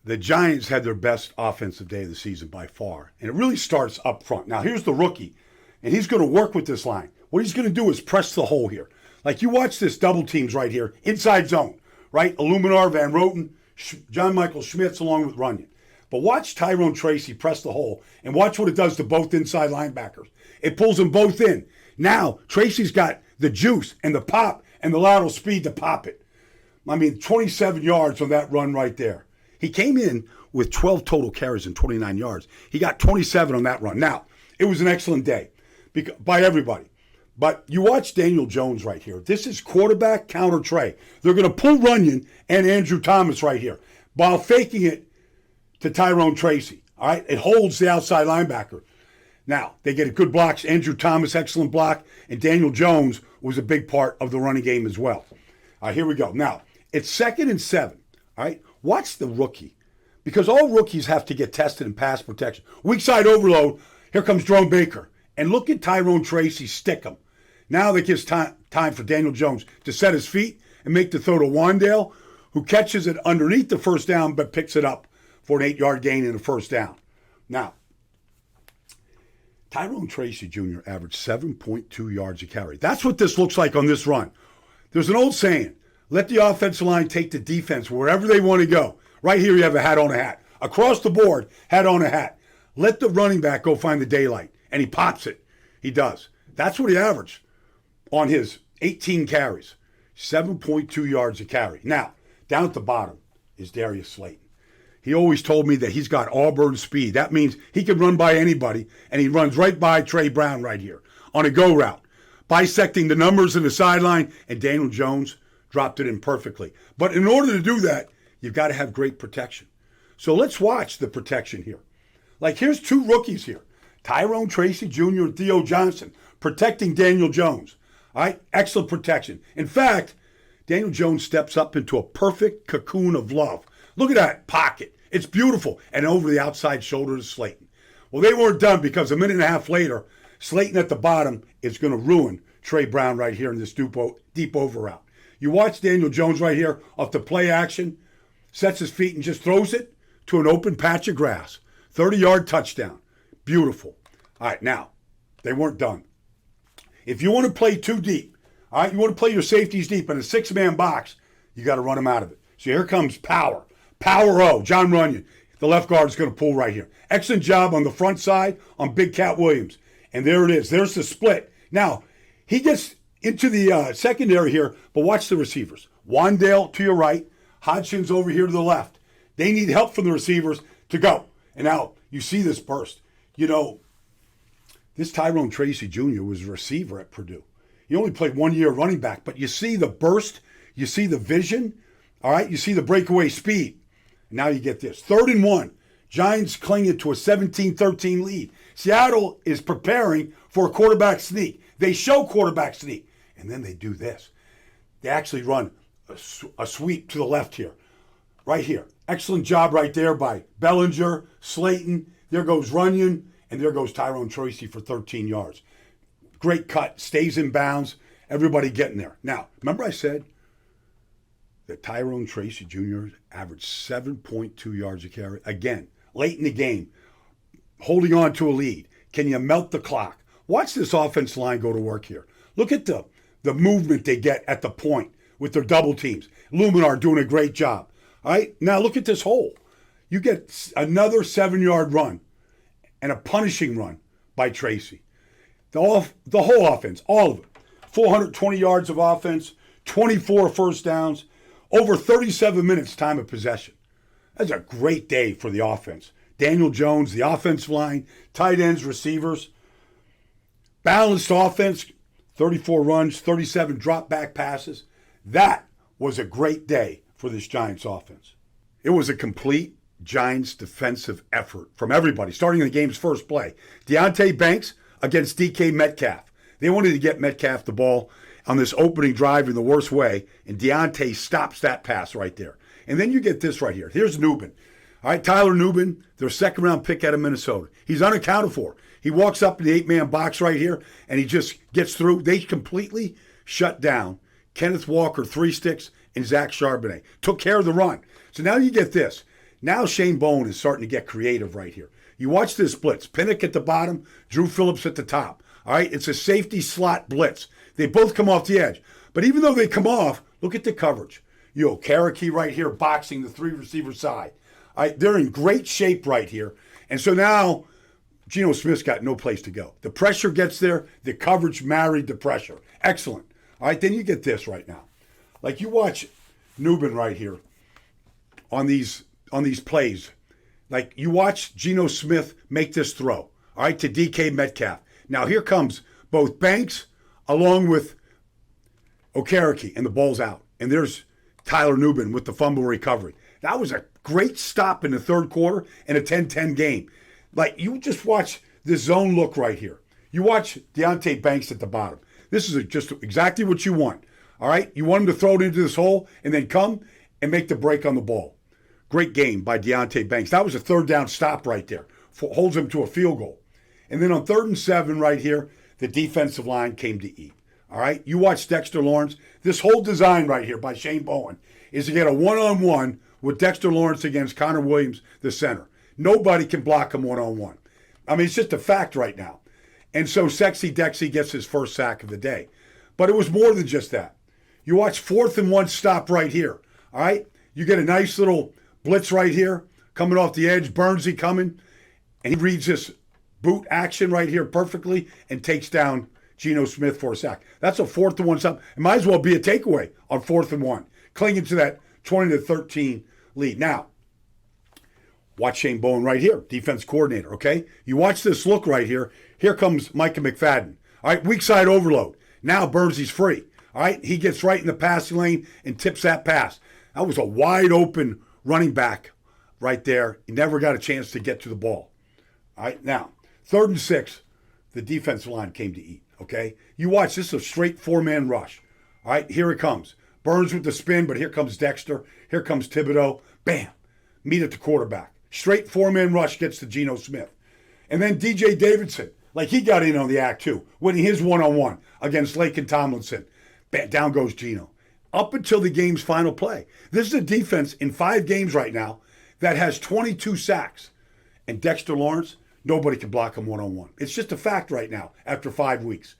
the Giants had their best offensive day of the season by far. And it really starts up front. Now, here's the rookie, and he's going to work with this line. What he's going to do is press the hole here. Like you watch this double teams right here, inside zone, right? Illuminar, Van Roten, John Michael Schmitz along with Runyon. But watch Tyrone Tracy press the hole and watch what it does to both inside linebackers. It pulls them both in. Now, Tracy's got the juice and the pop and the lateral speed to pop it. I mean, 27 yards on that run right there. He came in with 12 total carries and 29 yards. He got 27 on that run. Now, it was an excellent day by everybody. But you watch Daniel Jones right here. This is quarterback counter Trey. They're going to pull Runyon and Andrew Thomas right here while faking it to Tyrone Tracy. All right? It holds the outside linebacker. Now, they get a good blocks. Andrew Thomas, excellent block. And Daniel Jones was a big part of the running game as well. All right, here we go. Now, it's 2nd and 7. All right? Watch the rookie. Because all rookies have to get tested in pass protection. Weak side overload. Here comes Jerome Baker. And look at Tyrone Tracy stick him. Now that gives time for Daniel Jones to set his feet and make the throw to Wandale, who catches it underneath the first down but picks it up for an 8-yard gain in the first down. Now, Tyrone Tracy Jr. averaged 7.2 yards a carry. That's what this looks like on this run. There's an old saying, let the offensive line take the defense wherever they want to go. Right here you have a hat on a hat. Across the board, hat on a hat. Let the running back go find the daylight. And he pops it. He does. That's what he averaged on his 18 carries. 7.2 yards a carry. Now, down at the bottom is Darius Slayton. He always told me that he's got Auburn speed. That means he can run by anybody, and he runs right by Trey Brown right here on a go route, bisecting the numbers in the sideline, and Daniel Jones dropped it in perfectly. But in order to do that, you've got to have great protection. So let's watch the protection here. Like, here's two rookies here, Tyrone Tracy Jr. and Theo Johnson, protecting Daniel Jones. All right, excellent protection. In fact, Daniel Jones steps up into a perfect cocoon of love. Look at that pocket. It's beautiful. And over the outside shoulder to Slayton. Well, they weren't done because a minute and a half later, Slayton at the bottom is going to ruin Trey Brown right here in this deep over route. You watch Daniel Jones right here off the play action, sets his feet and just throws it to an open patch of grass. 30-yard touchdown. Beautiful. All right, now, they weren't done. If you want to play too deep, all right, you want to play your safeties deep in a 6-man box, you got to run them out of it. So here comes Power. Power O, John Runyon. The left guard is going to pull right here. Excellent job on the front side on Big Cat Williams. And there it is. There's the split. Now, he gets into the secondary here, but watch the receivers. Wandale to your right. Hodgkins over here to the left. They need help from the receivers to go. And now you see this burst. You know, this Tyrone Tracy Jr. was a receiver at Purdue. He only played 1 year running back, but you see the burst, you see the vision, all right? You see the breakaway speed. Now you get this. 3rd and 1. Giants clinging to a 17-13 lead. Seattle is preparing for a quarterback sneak. They show quarterback sneak, and then they do this. They actually run a sweep to the left here, right here. Excellent job right there by Baldinger, Slayton. There goes Runyon, and there goes Tyrone Tracy for 13 yards. Great cut, stays in bounds. Everybody getting there. Now, remember I said that Tyrone Tracy Jr. averaged 7.2 yards a carry? Again, late in the game, holding on to a lead. Can you melt the clock? Watch this offense line go to work here. Look at the movement they get at the point with their double teams. Luminar doing a great job. All right, now look at this hole. You get another 7-yard run and a punishing run by Tracy. The whole offense, all of it. 420 yards of offense, 24 first downs, over 37 minutes time of possession. That's a great day for the offense. Daniel Jones, the offensive line, tight ends, receivers. Balanced offense, 34 runs, 37 drop back passes. That was a great day for this Giants offense. It was a complete Giants defensive effort from everybody, starting in the game's first play. Deonte Banks against DK Metcalf. They wanted to get Metcalf the ball on this opening drive in the worst way, and Deonte stops that pass right there. And then you get this right here. Here's Nubin. All right, Tyler Nubin, their second-round pick out of Minnesota. He's unaccounted for. He walks up in the 8-man box right here, and he just gets through. They completely shut down Kenneth Walker, 3 sticks, and Zach Charbonnet. Took care of the run. So now you get this. Now Shane Bowen is starting to get creative right here. You watch this blitz. Pinnock at the bottom, Drew Phillips at the top. All right, it's a safety slot blitz. They both come off the edge. But even though they come off, look at the coverage. Cherokee right here boxing the 3 receiver side. All right, they're in great shape right here. And so now Geno Smith's got no place to go. The pressure gets there. The coverage married the pressure. Excellent. All right, then you get this right now. Like you watch Nubin right here on these plays. Like you watch Geno Smith make this throw, all right, to DK Metcalf. Now here comes both Banks along with Okereke, and the ball's out. And there's Tyler Nubin with the fumble recovery. That was a great stop in the third quarter in a 10-10 game. Like, you just watch this zone look right here. You watch Deontay Banks at the bottom. This is just exactly what you want, all right? You want him to throw it into this hole and then come and make the break on the ball. Great game by Deontay Banks. That was a third down stop right there. Holds him to a field goal. And then on 3rd and 7 right here, the defensive line came to eat. All right, you watch Dexter Lawrence. This whole design right here by Shane Bowen is to get a one-on-one with Dexter Lawrence against Connor Williams, the center. Nobody can block him one-on-one. I mean, it's just a fact right now. And so Sexy Dexy gets his first sack of the day. But it was more than just that. You watch 4th and 1 stop right here. All right, you get a nice little blitz right here coming off the edge. Burnsy coming, and he reads this boot action right here perfectly and takes down Geno Smith for a sack. That's a 4th and 1 stop. It might as well be a takeaway on 4th and 1, clinging to that 20-13 lead. Now, watch Shane Bowen right here, defense coordinator, okay? You watch this look right here. Here comes Micah McFadden. All right, weak side overload. Now Burnsy's free. All right, he gets right in the passing lane and tips that pass. That was a wide open running back right there. He never got a chance to get to the ball. All right, now, 3rd and 6, the defensive line came to eat. Okay, you watch. This is a straight 4-man rush. All right, here it comes. Burns with the spin, but here comes Dexter. Here comes Thibodeau. Bam, meet at the quarterback. Straight 4-man rush gets to Geno Smith. And then DJ Davidson, like he got in on the act too, winning his one-on-one against Laken Tomlinson. Bam, down goes Geno. Up until the game's final play. This is a defense in 5 games right now that has 22 sacks. And Dexter Lawrence, nobody can block him one-on-one. It's just a fact right now after 5 weeks.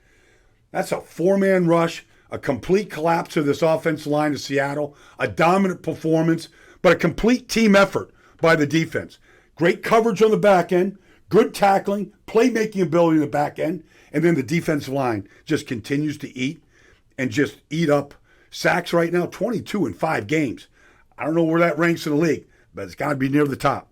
That's a 4-man rush, a complete collapse of this offensive line of Seattle, a dominant performance, but a complete team effort by the defense. Great coverage on the back end, good tackling, playmaking ability in the back end, and then the defensive line just continues to eat and just eat up sacks right now, 22 in 5 games. I don't know where that ranks in the league, but it's got to be near the top.